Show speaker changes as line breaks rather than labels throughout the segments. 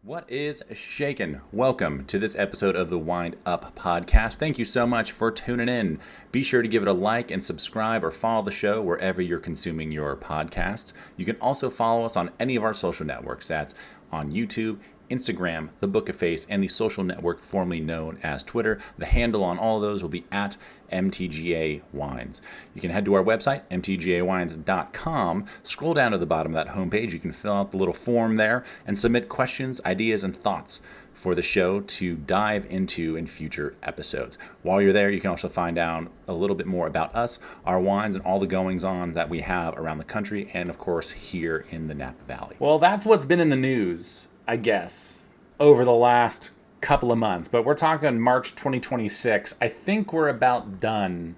What is shaken? Welcome to this episode of the Wind Up Podcast. Thank you so much for tuning in. Be sure to give it a like and subscribe or follow the show wherever you're consuming your podcasts. You can also follow us on any of our social networks. That's on YouTube, Instagram, the Book of Face, and the social network formerly known as Twitter. The handle on all of those will be at MTGA Wines. You can head to our website, mtgawines.com. Scroll down to the bottom of that homepage. You can fill out the little form there and submit questions, ideas, and thoughts for the show to dive into in future episodes. While you're there, you can also find out a little bit more about us, our wines, and all the goings-on that we have around the country and, of course, here in the Napa Valley. Well, that's what's been in the news, I guess, over the last couple of months, but we're talking March 2026. I think we're about done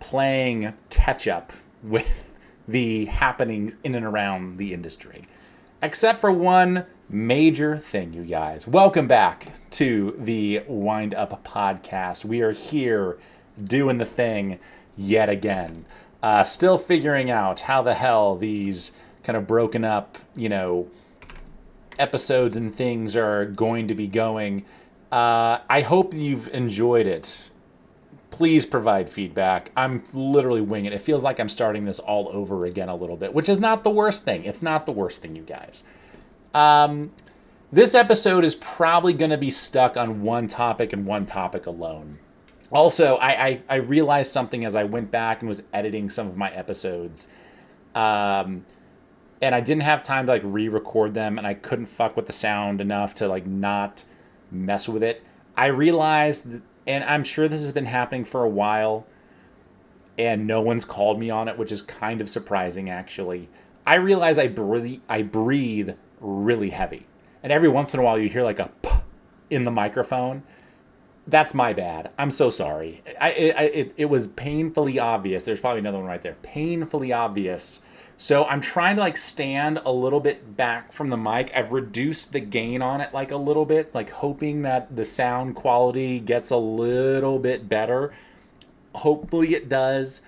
playing catch up with the happenings in and around the industry, except for one major thing, you guys. Welcome back to the Wind Up Podcast. We are here doing the thing yet again. Still figuring out how the hell these kind of broken up, episodes and things are going to be going. I hope you've enjoyed it. Please provide feedback. I'm literally winging it. It feels like I'm starting this all over again a little bit, which is not the worst thing. It's not the worst thing, you guys. This episode is probably going to be stuck on one topic and one topic alone. Also, I realized something as I went back and was editing some of my episodes. And I didn't have time to re-record them, and I couldn't fuck with the sound enough to not mess with it. I realized, and I'm sure this has been happening for a while, and no one's called me on it, which is kind of surprising, actually. I realize I breathe really heavy. And every once in a while you hear a p in the microphone. That's my bad. I'm so sorry. It was painfully obvious. There's probably another one right there. Painfully obvious. So I'm trying to stand a little bit back from the mic. I've reduced the gain on it a little bit, hoping that the sound quality gets a little bit better. Hopefully it does.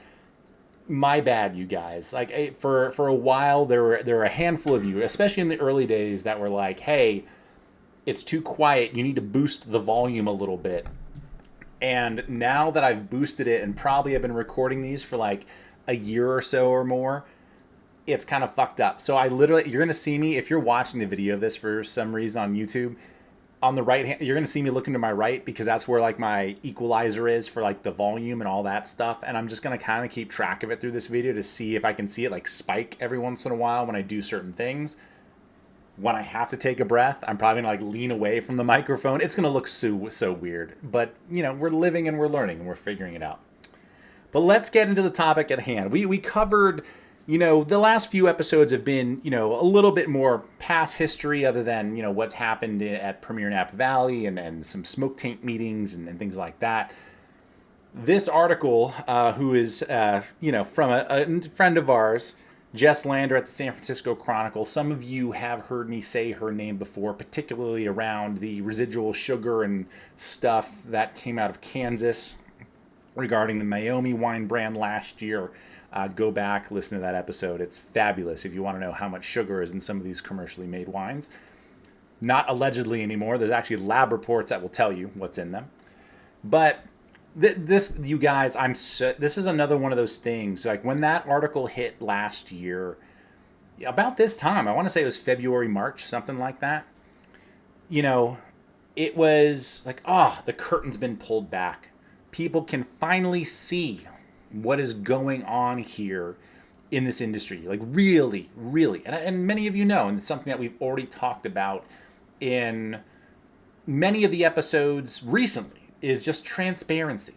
My bad, you guys. For a while there were a handful of you, especially in the early days, that were like, "Hey, it's too quiet. You need to boost the volume a little bit." And now that I've boosted it and probably have been recording these for a year or so or more, it's kind of fucked up. So you're going to see me, if you're watching the video of this for some reason on YouTube, on the right hand, you're going to see me looking to my right because that's where my equalizer is for the volume and all that stuff. And I'm just going to kind of keep track of it through this video to see if I can see it spike every once in a while when I do certain things. When I have to take a breath, I'm probably going to lean away from the microphone. It's going to look so weird, but we're living and we're learning and we're figuring it out. But let's get into the topic at hand. We covered, the last few episodes have been, a little bit more past history other than, what's happened at Premier Napa Valley and some smoke taint meetings and things like that. This article, who is, from a friend of ours, Jess Lander at the San Francisco Chronicle. Some of you have heard me say her name before, particularly around the residual sugar and stuff that came out of Kansas regarding the Maomi wine brand last year. Go back, listen to that episode. It's fabulous if you want to know how much sugar is in some of these commercially made wines. Not allegedly anymore. There's actually lab reports that will tell you what's in them. But this, you guys, this is another one of those things. When that article hit last year, about this time, I want to say it was February, March, something like that. It was the curtain's been pulled back. People can finally see what is going on here in this industry. Really, really. And many of you know, and it's something that we've already talked about in many of the episodes recently, is just transparency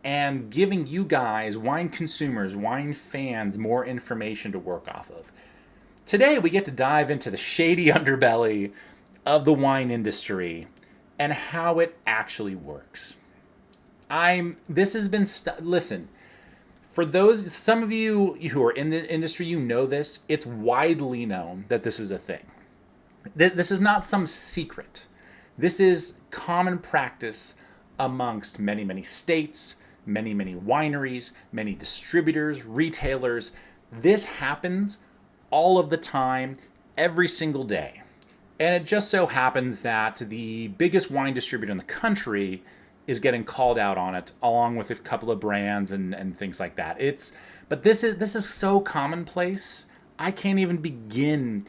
and giving you guys, wine consumers, wine fans, more information to work off of. Today, we get to dive into the shady underbelly of the wine industry and how it actually works. Listen, for some of you who are in the industry, this. It's widely known that this is a thing. This is not some secret. This is common practice amongst many, many states, many, many wineries, many distributors, retailers. This happens all of the time, every single day. And it just so happens that the biggest wine distributor in the country is getting called out on it, along with a couple of brands and things like that. But this is so commonplace. I can't even begin.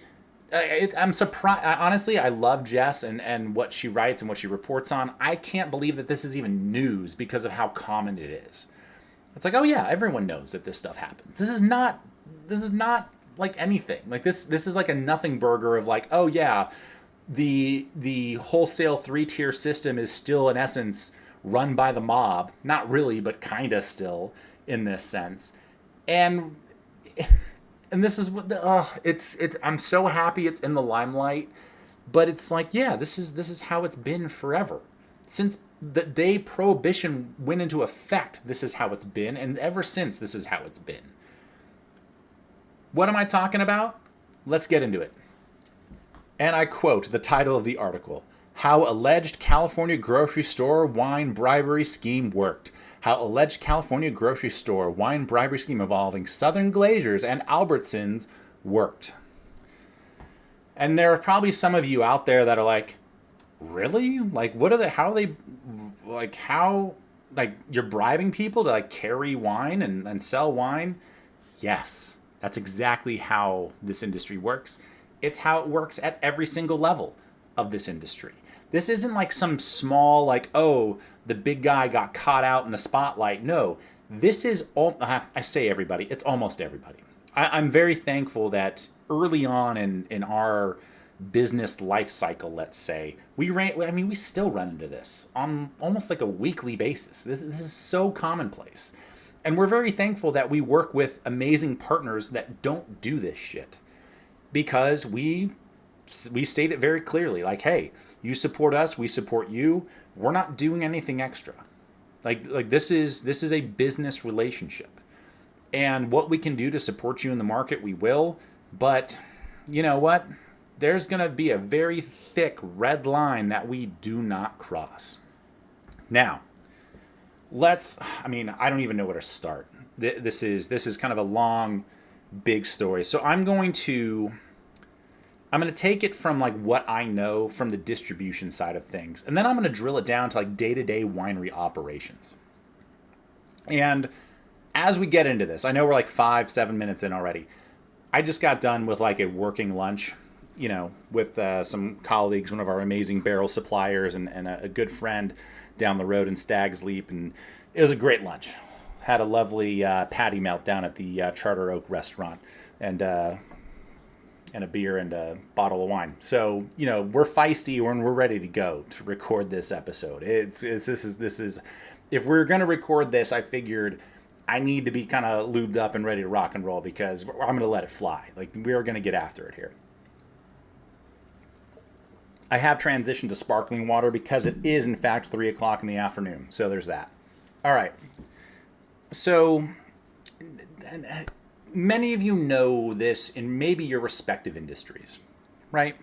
I'm surprised. Honestly, I love Jess and what she writes and what she reports on. I can't believe that this is even news because of how common it is. It's like, oh yeah, everyone knows that this stuff happens. This is not. This is not like anything. Like this is like a nothing burger of like, oh yeah, the wholesale 3-tier system is still in essence run by the mob. Not really, but kinda still in this sense. And and this is what it's I'm so happy it's in the limelight, but it's like, yeah, this is how it's been forever. Since the day prohibition went into effect, this is how it's been, and ever since this is how it's been. What am I talking about? Let's get into it. And I quote the title of the article: How Alleged California Grocery Store Wine Bribery Scheme Worked. How Alleged California Grocery Store Wine Bribery Scheme Involving Southern Glazers and Albertsons Worked. And there are probably some of you out there that are like, really? Like, what are they, how are they, like, how, like, you're bribing people to, like, carry wine and sell wine? Yes, that's exactly how this industry works. It's how it works at every single level of this industry. This isn't like some small, like, oh, the big guy got caught out in the spotlight. No, this is, I say everybody, it's almost everybody. I'm very thankful that early on in our business life cycle, let's say, we still run into this on almost like a weekly basis. This is so commonplace. And we're very thankful that we work with amazing partners that don't do this shit. Because we state it very clearly, like, hey, you support us, we support you. We're not doing anything extra. Like this is a business relationship. And what we can do to support you in the market, we will. But you know what? There's going to be a very thick red line that we do not cross. Now, I don't even know where to start. This is kind of a long, big story. So I'm going to take it from like what I know from the distribution side of things. And then I'm going to drill it down to like day-to-day winery operations. And as we get into this, I know we're like 5-7 minutes in already. I just got done with like a working lunch, with some colleagues, one of our amazing barrel suppliers and a good friend down the road in Stag's Leap. And it was a great lunch. Had a lovely patty melt down at the Charter Oak restaurant. And a beer and a bottle of wine. So, we're feisty and we're ready to go to record this episode. This is if we're going to record this, I figured I need to be kind of lubed up and ready to rock and roll because I'm going to let it fly. Like, we are going to get after it here. I have transitioned to sparkling water because it is, in fact, 3 o'clock in the afternoon. So there's that. All right. So many of you know this in maybe your respective industries, right?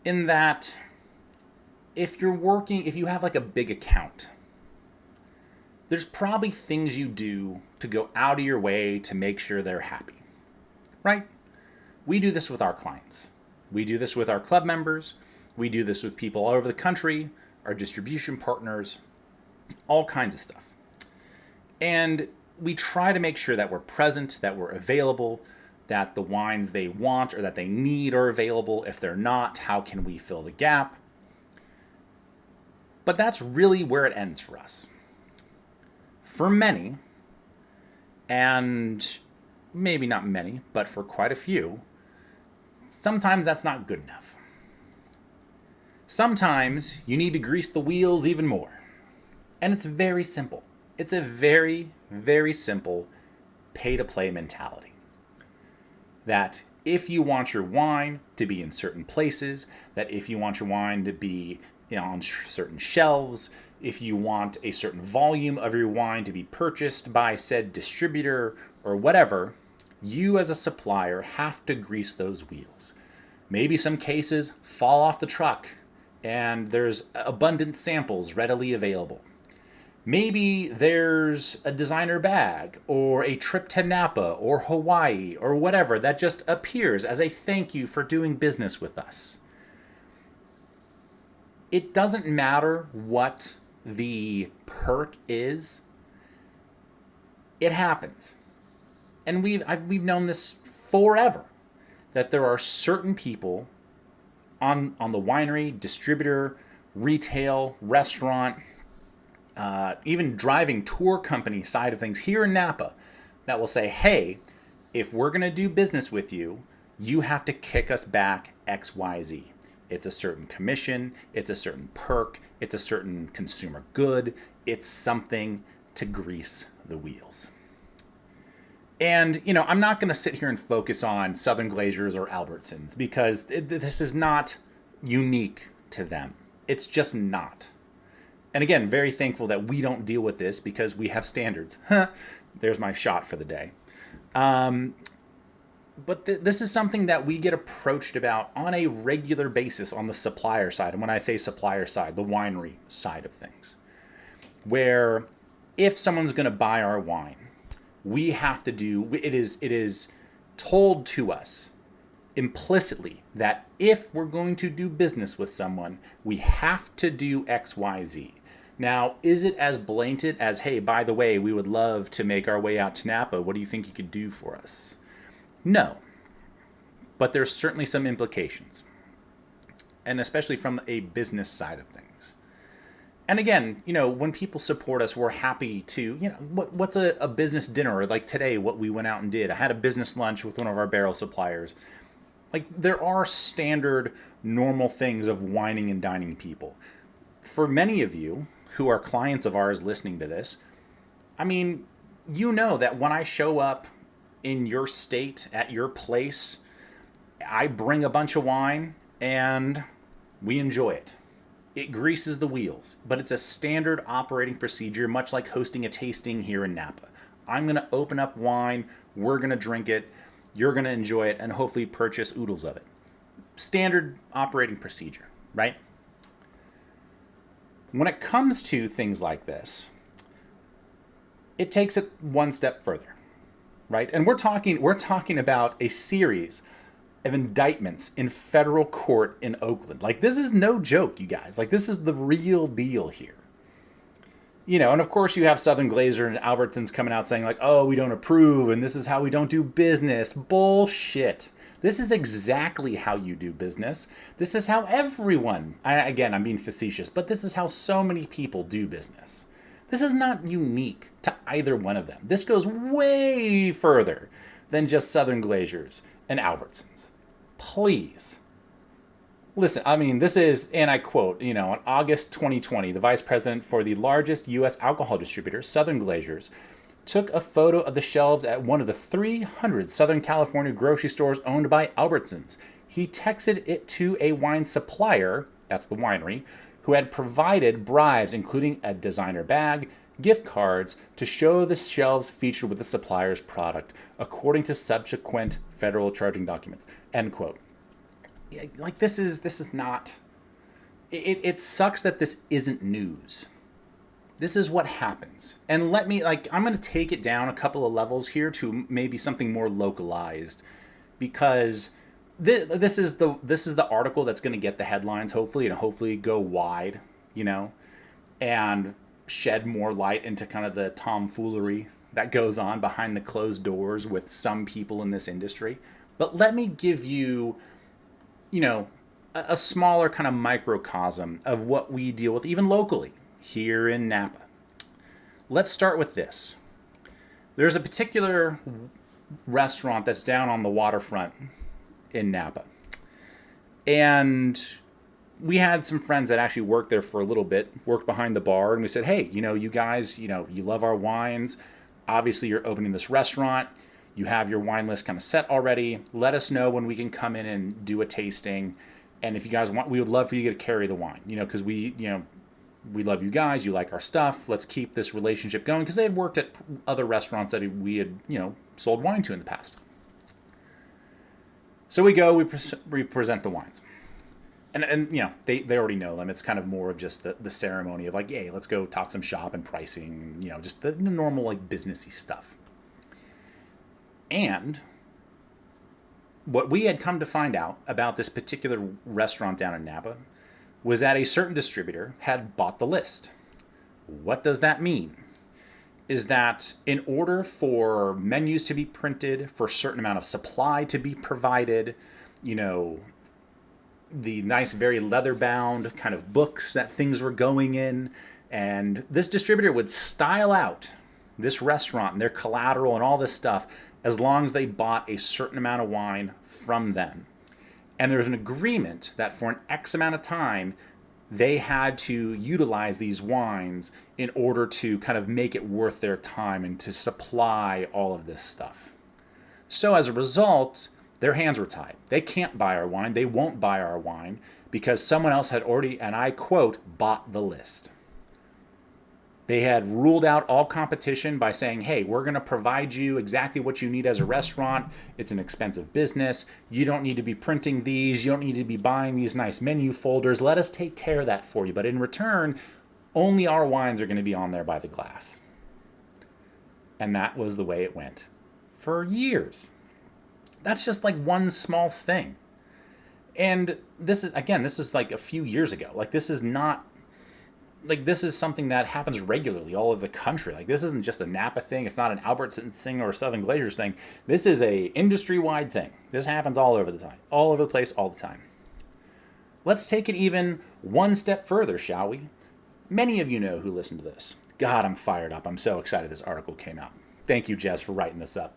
In that if you have like a big account, there's probably things you do to go out of your way to make sure they're happy, right? We do this with our clients. We do this with our club members. We do this with people all over the country, our distribution partners, all kinds of stuff. And we try to make sure that we're present, that we're available, that the wines they want or that they need are available. If they're not, how can we fill the gap? But that's really where it ends for us. For many, and maybe not many, but for quite a few, sometimes that's not good enough. Sometimes you need to grease the wheels even more. And it's very simple. It's a very, very simple pay-to-play mentality. That if you want your wine to be in certain places, that if you want your wine to be on certain shelves, if you want a certain volume of your wine to be purchased by said distributor or whatever, you as a supplier have to grease those wheels. Maybe some cases fall off the truck and there's abundant samples readily available. Maybe there's a designer bag or a trip to Napa or Hawaii or whatever that just appears as a thank you for doing business with us. it doesn't matter what the perk is, it happens. And we've known this forever, that there are certain people on the winery, distributor, retail, restaurant, even driving tour company side of things here in Napa that will say, hey, if we're going to do business with you, you have to kick us back XYZ. It's a certain commission, it's a certain perk, it's a certain consumer good, it's something to grease the wheels. And, I'm not going to sit here and focus on Southern Glazers or Albertsons because this is not unique to them. It's just not. And again, very thankful that we don't deal with this because we have standards. There's my shot for the day. But this is something that we get approached about on a regular basis on the supplier side. And when I say supplier side, the winery side of things. Where if someone's going to buy our wine, we have to do, it is told to us implicitly that if we're going to do business with someone, we have to do X, Y, Z. Now, is it as blatant as, hey, by the way, we would love to make our way out to Napa. What do you think you could do for us? No. But there's certainly some implications. And especially from a business side of things. And again, when people support us, we're happy to, what's a business dinner? Or like today, what we went out and did. I had a business lunch with one of our barrel suppliers. Like, there are standard, normal things of wining and dining people. For many of you who are clients of ours listening to this, I mean, that when I show up in your state, at your place, I bring a bunch of wine and we enjoy it. It greases the wheels, but it's a standard operating procedure, much like hosting a tasting here in Napa. I'm going to open up wine, we're going to drink it, you're going to enjoy it, and hopefully purchase oodles of it. Standard operating procedure, right? When it comes to things like this, it takes it one step further, right? And we're talking about a series of indictments in federal court in Oakland. Like, this is no joke, you guys. Like, this is the real deal here. And of course you have Southern Glazer and Albertsons coming out saying like, oh, we don't approve and this is how we don't do business. Bullshit. This is exactly how you do business. This is how everyone, again, I'm being facetious, but this is how so many people do business. This is not unique to either one of them. This goes way further than just Southern Glazers and Albertsons. Please. Listen, I mean, this is, and I quote, in August 2020, the vice president for the largest U.S. alcohol distributor, Southern Glazers, took a photo of the shelves at one of the 300 Southern California grocery stores owned by Albertsons. He texted it to a wine supplier, that's the winery, who had provided bribes, including a designer bag, gift cards, to show the shelves featured with the supplier's product, according to subsequent federal charging documents. End quote. Like, this is not, it sucks that this isn't news. This is what happens. And let me, I'm going to take it down a couple of levels here to maybe something more localized, because this is the article that's going to get the headlines, hopefully, and hopefully go wide, and shed more light into kind of the tomfoolery that goes on behind the closed doors with some people in this industry. But let me give you, a smaller kind of microcosm of what we deal with even locally here in Napa. Let's start with this. There's a particular restaurant that's down on the waterfront in Napa. And we had some friends that actually worked there for a little bit, worked behind the bar, and we said, hey, you guys, you love our wines. Obviously, you're opening this restaurant. You have your wine list kind of set already. Let us know when we can come in and do a tasting. And if you guys want, we would love for you to carry the wine, because we love you guys. You like our stuff. Let's keep this relationship going, because they had worked at other restaurants that we had, sold wine to in the past. So we go, we present the wines. And they already know them. It's kind of more of just the ceremony of like, hey, let's go talk some shop and pricing, just the normal like businessy stuff. And what we had come to find out about this particular restaurant down in Napa was that a certain distributor had bought the list. What does that mean? Is that in order for menus to be printed, for a certain amount of supply to be provided, the nice, very leather-bound kind of books that things were going in, and this distributor would style out this restaurant and their collateral and all this stuff as long as they bought a certain amount of wine from them. And there's an agreement that for an X amount of time, they had to utilize these wines in order to kind of make it worth their time and to supply all of this stuff. So as a result, their hands were tied. They can't buy our wine. They won't buy our wine because someone else had already, and I quote, bought the list. They had ruled out all competition by saying, hey, we're going to provide you exactly what you need as a restaurant. It's an expensive business. You don't need to be printing these. You don't need to be buying these nice menu folders. Let us take care of that for you. But in return, only our wines are going to be on there by the glass. And that was the way it went for years. That's just like one small thing. And this is like a few years ago. Like this is something that happens regularly all over the country. Like this isn't just a Napa thing. It's not an Albertsons thing or a Southern Glazers thing. This is a industry-wide thing. This happens all over the time, all over the place, all the time. Let's take it even one step further, shall we? Many of you know who listen to this. God, I'm fired up. I'm so excited this article came out. Thank you, Jess, for writing this up.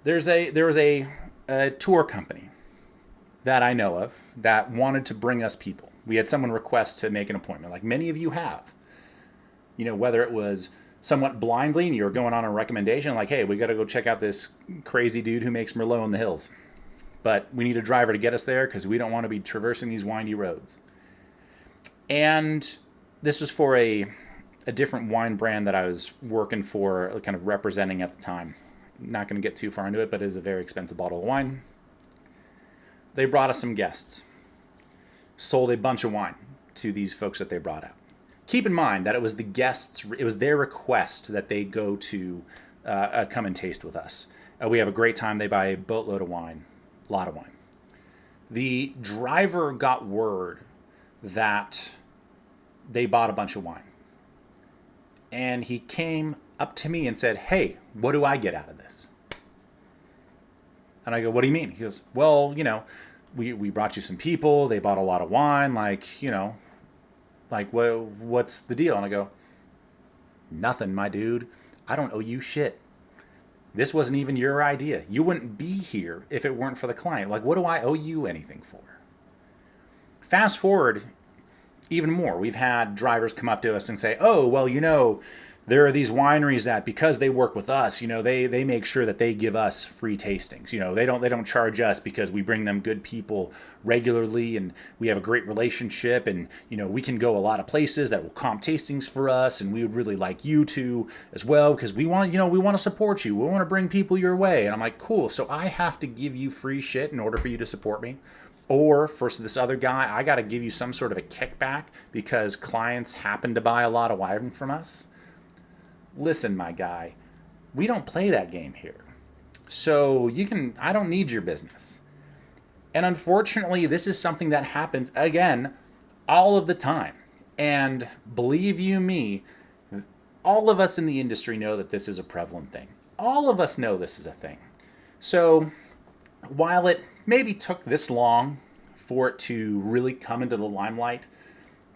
There was a tour company that I know of that wanted to bring us people. We had someone request to make an appointment, like many of you have. Whether it was somewhat blindly and you were going on a recommendation, like, hey, we got to go check out this crazy dude who makes Merlot in the hills. But we need a driver to get us there because we don't want to be traversing these windy roads. And this was for a different wine brand that I was working for, kind of representing at the time. Not going to get too far into it, but it is a very expensive bottle of wine. They brought us some guests, sold a bunch of wine to these folks that they brought out. Keep in mind that it was the guests, it was their request that they go to come and taste with us. We have a great time. They buy a boatload of wine, a lot of wine. The driver got word that they bought a bunch of wine. And he came up to me and said, hey, what do I get out of this? And I go, what do you mean? He goes, well, we brought you some people. They bought a lot of wine. What's the deal? And I go, nothing, my dude. I don't owe you shit. This wasn't even your idea. You wouldn't be here if it weren't for the client. Like, what do I owe you anything for? Fast forward even more. We've had drivers come up to us and say, oh, well, there are these wineries that because they work with us, they make sure that they give us free tastings. They don't charge us because we bring them good people regularly and we have a great relationship and, we can go a lot of places that will comp tastings for us and we would really like you to as well because we want to support you. We want to bring people your way. And I'm like, cool. So I have to give you free shit in order for you to support me? Or for this other guy, I got to give you some sort of a kickback because clients happen to buy a lot of wine from us? Listen, my guy, we don't play that game here. So I don't need your business. And unfortunately, this is something that happens, again, all of the time. And believe you me, all of us in the industry know that this is a prevalent thing. All of us know this is a thing. So while it maybe took this long for it to really come into the limelight,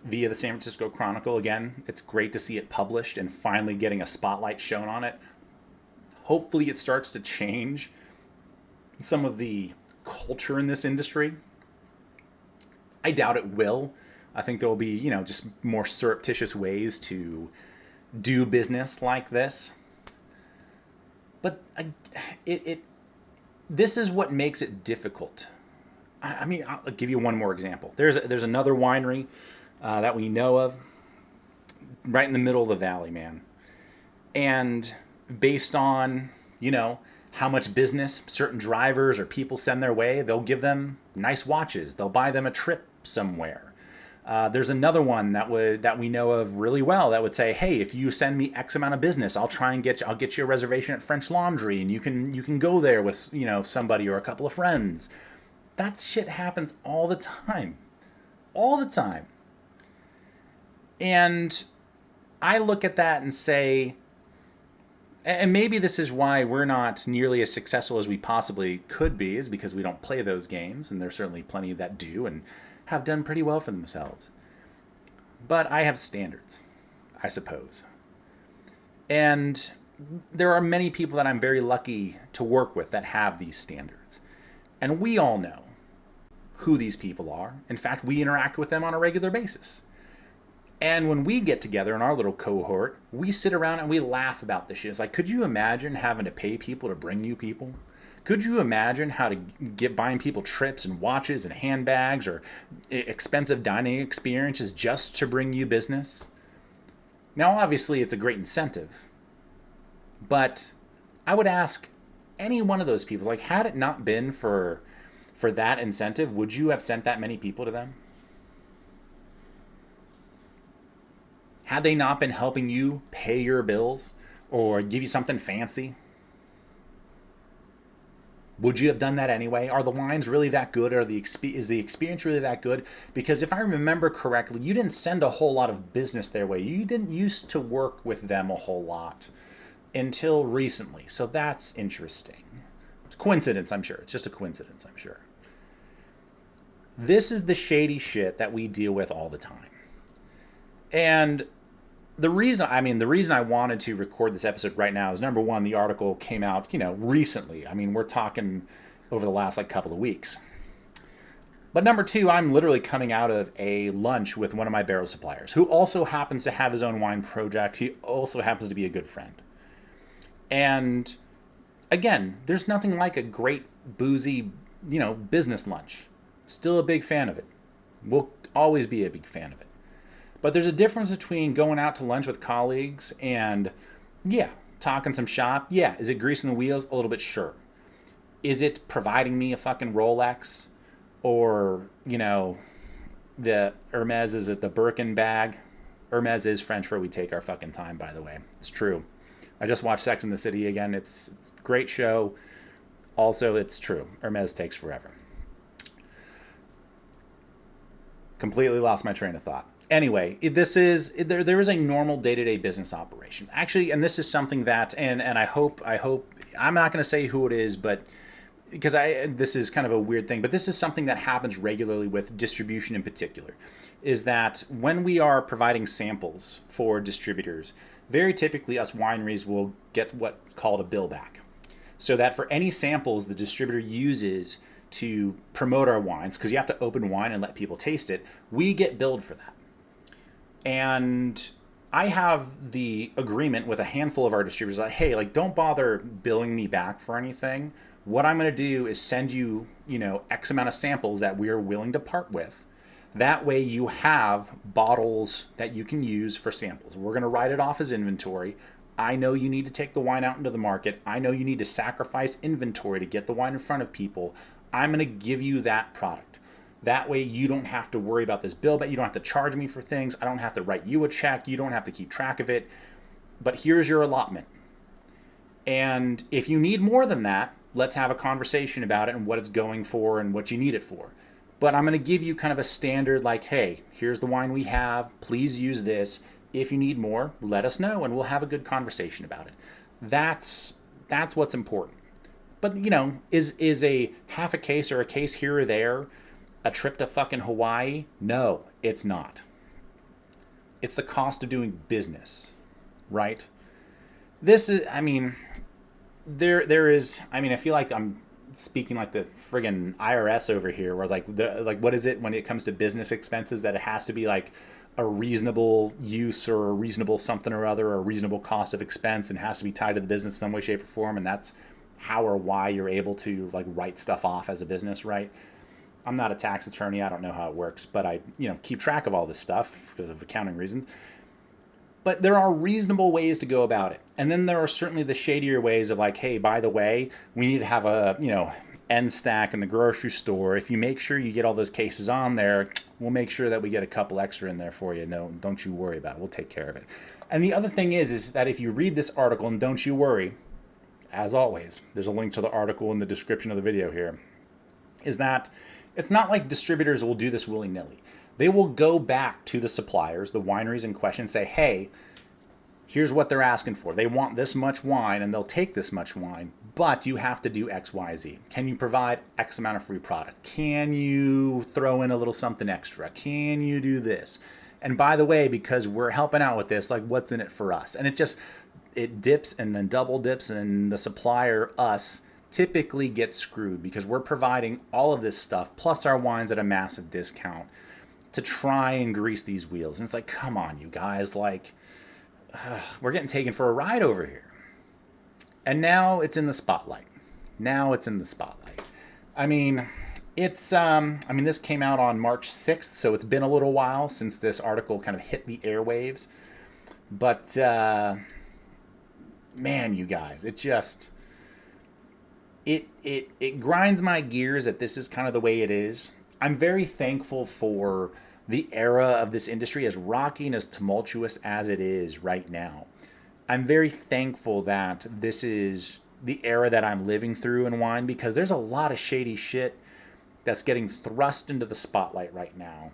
via the San Francisco Chronicle, again, it's great to see it published and finally getting a spotlight shown on it. Hopefully it starts to change some of the culture in this industry. I doubt it will. I think there will be, just more surreptitious ways to do business like this. But this is what makes it difficult. I'll give you one more example. There's another winery that we know of, right in the middle of the valley, man. And based on, how much business certain drivers or people send their way, they'll give them nice watches. They'll buy them a trip somewhere. There's another one that we know of really well that would say, hey, if you send me X amount of business, I'll get you a reservation at French Laundry and you can go there with, somebody or a couple of friends. That shit happens all the time. All the time. And I look at that and say, and maybe this is why we're not nearly as successful as we possibly could be, is because we don't play those games, and there's certainly plenty that do and have done pretty well for themselves. But I have standards, I suppose. And there are many people that I'm very lucky to work with that have these standards. And we all know who these people are. In fact, we interact with them on a regular basis. And when we get together in our little cohort, we sit around and we laugh about this shit. It's like, could you imagine having to pay people to bring you people? Could you imagine how to get buying people trips and watches and handbags or expensive dining experiences just to bring you business? Now, obviously, it's a great incentive. But I would ask any one of those people, like, had it not been for that incentive, would you have sent that many people to them? Had they not been helping you pay your bills or give you something fancy? Would you have done that anyway? Are the wines really that good? Or is the experience really that good? Because if I remember correctly, you didn't send a whole lot of business their way. You didn't used to work with them a whole lot until recently. So that's interesting. It's a coincidence, I'm sure. It's just a coincidence, I'm sure. This is the shady shit that we deal with all the time. And the reason I wanted to record this episode right now is, number one, the article came out, recently. I mean, we're talking over the last couple of weeks. But number two, I'm literally coming out of a lunch with one of my barrel suppliers, who also happens to have his own wine project. He also happens to be a good friend. And again, there's nothing like a great boozy, business lunch. Still a big fan of it. We'll always be a big fan of it. But there's a difference between going out to lunch with colleagues and, talking some shop. Yeah, is it greasing the wheels? A little bit, sure. Is it providing me a fucking Rolex? Or, the Hermes, is it the Birkin bag? Hermes is French where we take our fucking time, by the way. It's true. I just watched Sex and the City again. It's a great show. Also, it's true. Hermes takes forever. Completely lost my train of thought. Anyway, there is a normal day-to-day business operation. Actually, and this is something that, and I hope, I'm not going to say who it is, but because this is kind of a weird thing, but this is something that happens regularly with distribution in particular, is that when we are providing samples for distributors, very typically us wineries will get what's called a bill back. So that for any samples the distributor uses to promote our wines, because you have to open wine and let people taste it, we get billed for that. And I have the agreement with a handful of our distributors like, hey, don't bother billing me back for anything. What I'm going to do is send you, X amount of samples that we are willing to part with. That way you have bottles that you can use for samples. We're going to write it off as inventory. I know you need to take the wine out into the market. I know you need to sacrifice inventory to get the wine in front of people. I'm going to give you that product. That way you don't have to worry about this bill, but you don't have to charge me for things. I don't have to write you a check. You don't have to keep track of it. But here's your allotment. And if you need more than that, let's have a conversation about it and what it's going for and what you need it for. But I'm going to give you kind of a standard hey, here's the wine we have. Please use this. If you need more, let us know and we'll have a good conversation about it. That's what's important. But, is a half a case or a case here or there a trip to fucking Hawaii? No, it's not. It's the cost of doing business, right? This is, there is, I feel like I'm speaking like the friggin' IRS over here, where what is it when it comes to business expenses, that it has to be a reasonable use or a reasonable something or other, or a reasonable cost of expense, and has to be tied to the business in some way, shape, or form, and that's how or why you're able to write stuff off as a business, right? I'm not a tax attorney. I don't know how it works, but I, keep track of all this stuff because of accounting reasons. But there are reasonable ways to go about it. And then there are certainly the shadier ways of hey, by the way, we need to have a, end stack in the grocery store. If you make sure you get all those cases on there, we'll make sure that we get a couple extra in there for you. No, don't you worry about it. We'll take care of it. And the other thing is that if you read this article, and don't you worry, as always, there's a link to the article in the description of the video here. is that it's not like distributors will do this willy-nilly. They will go back to the suppliers, the wineries in question, and say, hey, here's what they're asking for. They want this much wine, and they'll take this much wine, but you have to do X, Y, Z. Can you provide X amount of free product? Can you throw in a little something extra? Can you do this? And by the way, because we're helping out with this, like, what's in it for us? And it dips and then double dips, and the supplier, us, typically gets screwed because we're providing all of this stuff plus our wines at a massive discount to try and grease these wheels. And it's like, come on, you guys, like, we're getting taken for a ride over here. And now it's in the spotlight. I mean, this came out on March 6th, so it's been a little while since this article kind of hit the airwaves. But, man, you guys, it grinds my gears that this is kind of the way it is. I'm very thankful for the era of this industry, as rocky and as tumultuous as it is right now. I'm very thankful that this is the era that I'm living through in wine, because there's a lot of shady shit that's getting thrust into the spotlight right now.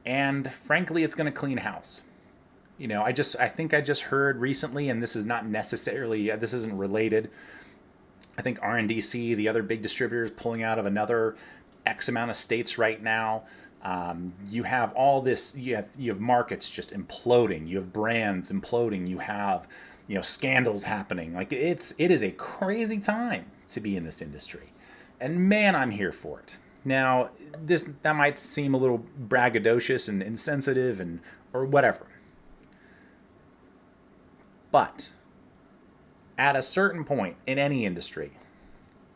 And frankly, it's going to clean house. You know, I think I just heard recently, and this is not necessarily, this isn't related. I think RNDC, the other big distributors, pulling out of another X amount of states right now. You have all this, you have markets just imploding. You have brands imploding. You have, scandals happening. Like, it is a crazy time to be in this industry. And man, I'm here for it. Now, that might seem a little braggadocious and insensitive or whatever. But at a certain point in any industry,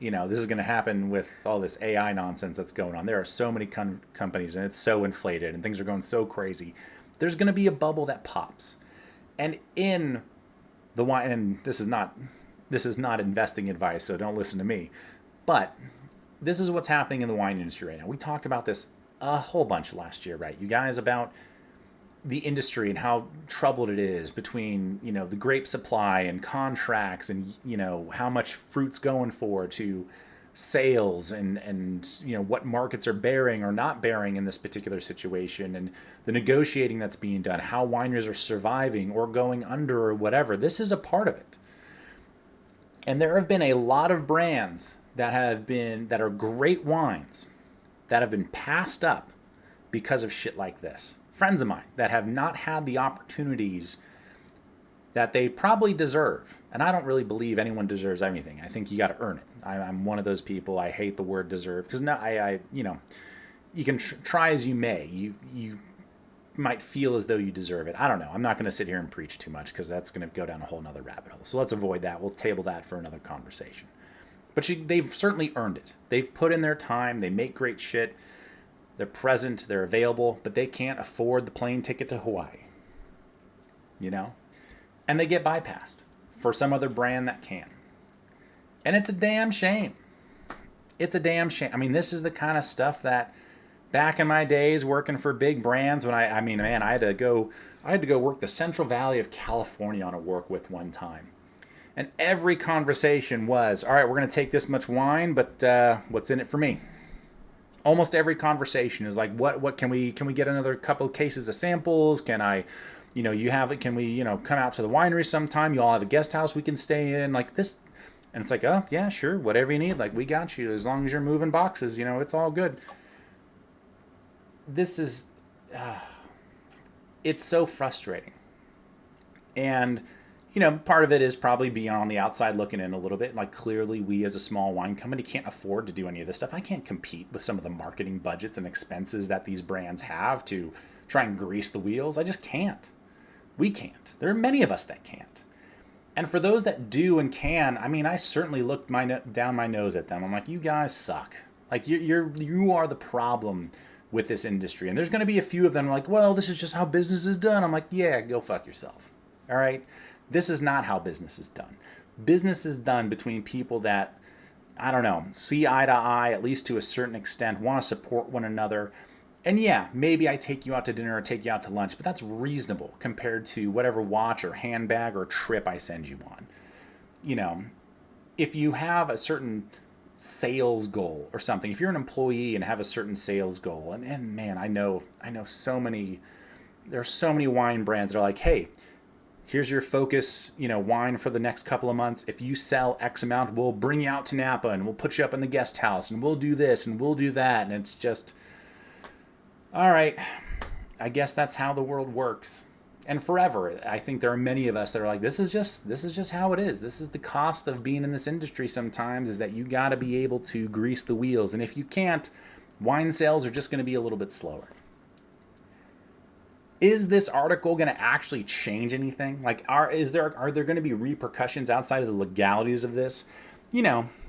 this is going to happen with all this AI nonsense that's going on. There are so many companies, and it's so inflated, and things are going so crazy. There's going to be a bubble that pops. And in the wine, and this is not investing advice, so don't listen to me, but this is what's happening in the wine industry right now. We talked about this a whole bunch last year, right, you guys, about the industry and how troubled it is between, the grape supply and contracts and, how much fruit's going for to sales and what markets are bearing or not bearing in this particular situation, and the negotiating that's being done, how wineries are surviving or going under or whatever. This is a part of it. And there have been a lot of brands that are great wines that have been passed up because of shit like this. Friends of mine that have not had the opportunities that they probably deserve. And I don't really believe anyone deserves anything. I think you got to earn it. I'm one of those people. I hate the word deserve, because you can try as you may. You might feel as though you deserve it. I don't know. I'm not going to sit here and preach too much, because that's going to go down a whole nother rabbit hole. So let's avoid that. We'll table that for another conversation. But they've certainly earned it. They've put in their time. They make great shit. They're present, they're available, but they can't afford the plane ticket to Hawaii. And they get bypassed for some other brand that can. And it's a damn shame. I mean, this is the kind of stuff that back in my days working for big brands, when I had to go work the Central Valley of California on a work with one time. And every conversation was, all right, we're going to take this much wine, but what's in it for me? Almost every conversation is like, what can we get another couple of cases of samples? Can I, can we, come out to the winery sometime? You all have a guest house we can stay in, like this. And it's like, oh yeah, sure. Whatever you need. Like, we got you. As long as you're moving boxes, it's all good. This is, it's so frustrating. And, part of it is probably being on the outside looking in a little bit. Like, clearly we as a small wine company can't afford to do any of this stuff. I can't compete with some of the marketing budgets and expenses that these brands have to try and grease the wheels. I just can't. We can't. There are many of us that can't. And for those that do and can, I certainly looked down my nose at them. I'm like, you guys suck. Like, you are the problem with this industry. And there's going to be a few of them like, well, this is just how business is done. I'm like, yeah, go fuck yourself. All right? This is not how business is done. Business is done between people that, see eye to eye, at least to a certain extent, want to support one another. And yeah, maybe I take you out to dinner or take you out to lunch, but that's reasonable compared to whatever watch or handbag or trip I send you on. If you have a certain sales goal or something, if you're an employee and have a certain sales goal, and man, I know there are so many wine brands that are like, hey, here's your focus, wine for the next couple of months. If you sell X amount, we'll bring you out to Napa and we'll put you up in the guest house and we'll do this and we'll do that. And it's just, all right, I guess that's how the world works. And forever, I think there are many of us that are like, this is just how it is. This is the cost of being in this industry sometimes, is that you got to be able to grease the wheels. And if you can't, wine sales are just going to be a little bit slower. Is this article going to actually change anything? Like, are there going to be repercussions outside of the legalities of this?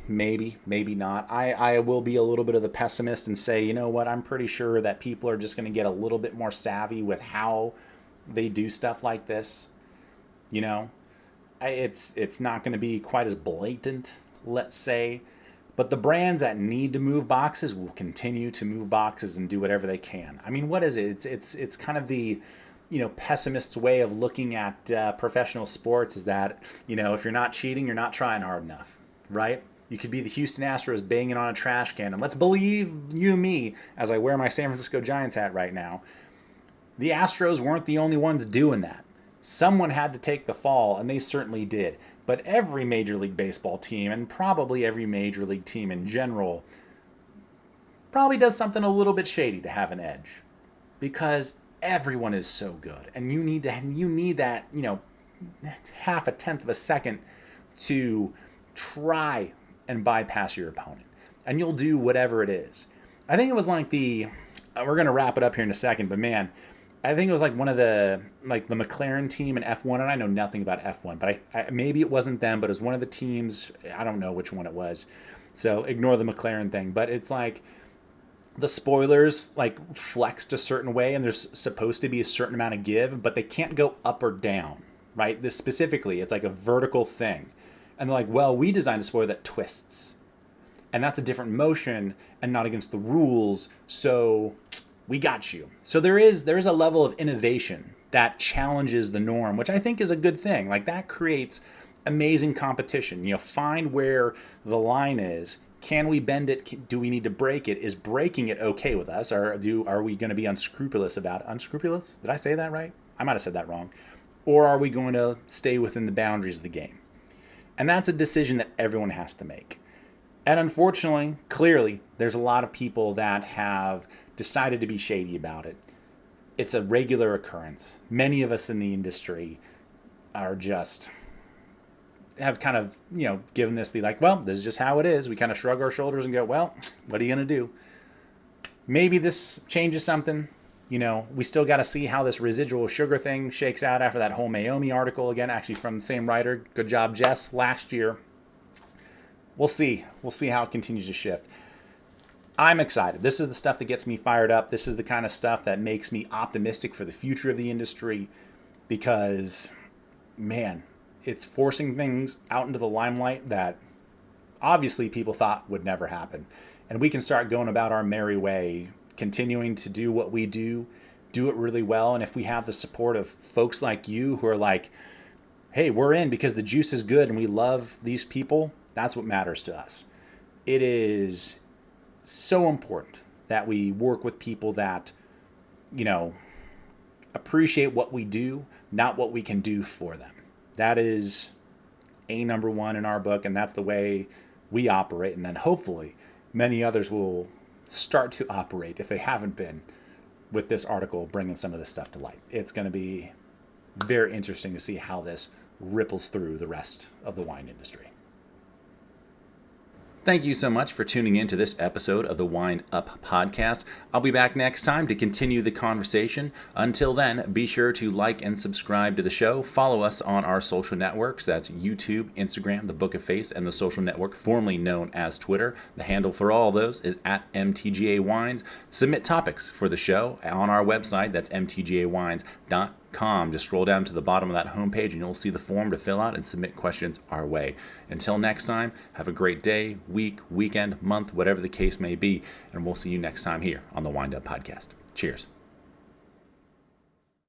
Maybe, maybe not. I will be a little bit of the pessimist and say, you know what, I'm pretty sure that people are just going to get a little bit more savvy with how they do stuff like this. It's not going to be quite as blatant, let's say. But the brands that need to move boxes will continue to move boxes and do whatever they can. I mean, what is it? It's kind of the, pessimist's way of looking at professional sports, is that, if you're not cheating, you're not trying hard enough, right? You could be the Houston Astros banging on a trash can. And let's believe me, as I wear my San Francisco Giants hat right now, the Astros weren't the only ones doing that. Someone had to take the fall, and they certainly did. But every Major League Baseball team, and probably every Major League team in general, probably does something a little bit shady to have an edge. Because everyone is so good. And you need that, half a tenth of a second to try and bypass your opponent. And you'll do whatever it is. I think it was like we're going to wrap it up here in a second, but man, I think it was like one of the McLaren team in F1, and I know nothing about F1, but I maybe it wasn't them, but it was one of the teams. I don't know which one it was, so ignore the McLaren thing. But it's like the spoilers like flexed a certain way, and there's supposed to be a certain amount of give, but they can't go up or down, right? This specifically, it's like a vertical thing, and they're like, well, we designed a spoiler that twists, and that's a different motion and not against the rules, so we got you. So there is a level of innovation that challenges the norm, which I think is a good thing. Like, that creates amazing competition. Find where the line is. Can we bend it? Do we need to break it? Is breaking it okay with us? Or are we going to be unscrupulous about it? Unscrupulous? Did I say that right? I might have said that wrong. Or are we going to stay within the boundaries of the game? And that's a decision that everyone has to make. And unfortunately, clearly, there's a lot of people that have decided to be shady about it. It's a regular occurrence. Many of us in the industry have kind of, given this the well, this is just how it is. We kind of shrug our shoulders and go, well, what are you going to do? Maybe this changes something. We still got to see how this residual sugar thing shakes out after that whole Mayomi article, again, actually from the same writer. Good job, Jess, last year. We'll see. We'll see how it continues to shift. I'm excited. This is the stuff that gets me fired up. This is the kind of stuff that makes me optimistic for the future of the industry, because, man, it's forcing things out into the limelight that obviously people thought would never happen. And we can start going about our merry way, continuing to do what we do it really well. And if we have the support of folks like you who are like, hey, we're in because the juice is good and we love these people, that's what matters to us. It is so important that we work with people that, appreciate what we do, not what we can do for them. That is number one in our book, and that's the way we operate. And then hopefully many others will start to operate, if they haven't been, with this article bringing some of this stuff to light. It's going to be very interesting to see how this ripples through the rest of the wine industry. Thank you so much for tuning in to this episode of the Wind Up Podcast. I'll be back next time to continue the conversation. Until then, be sure to like and subscribe to the show. Follow us on our social networks. That's YouTube, Instagram, The Book of Face, and the social network formerly known as Twitter. The handle for all those is at MTGA Wines. Submit topics for the show on our website. That's mtgawines.com. Just scroll down to the bottom of that homepage and you'll see the form to fill out and submit questions our way. Until next time, have a great day, week, weekend, month, whatever the case may be, and we'll see you next time here on the Wind Up Podcast. Cheers.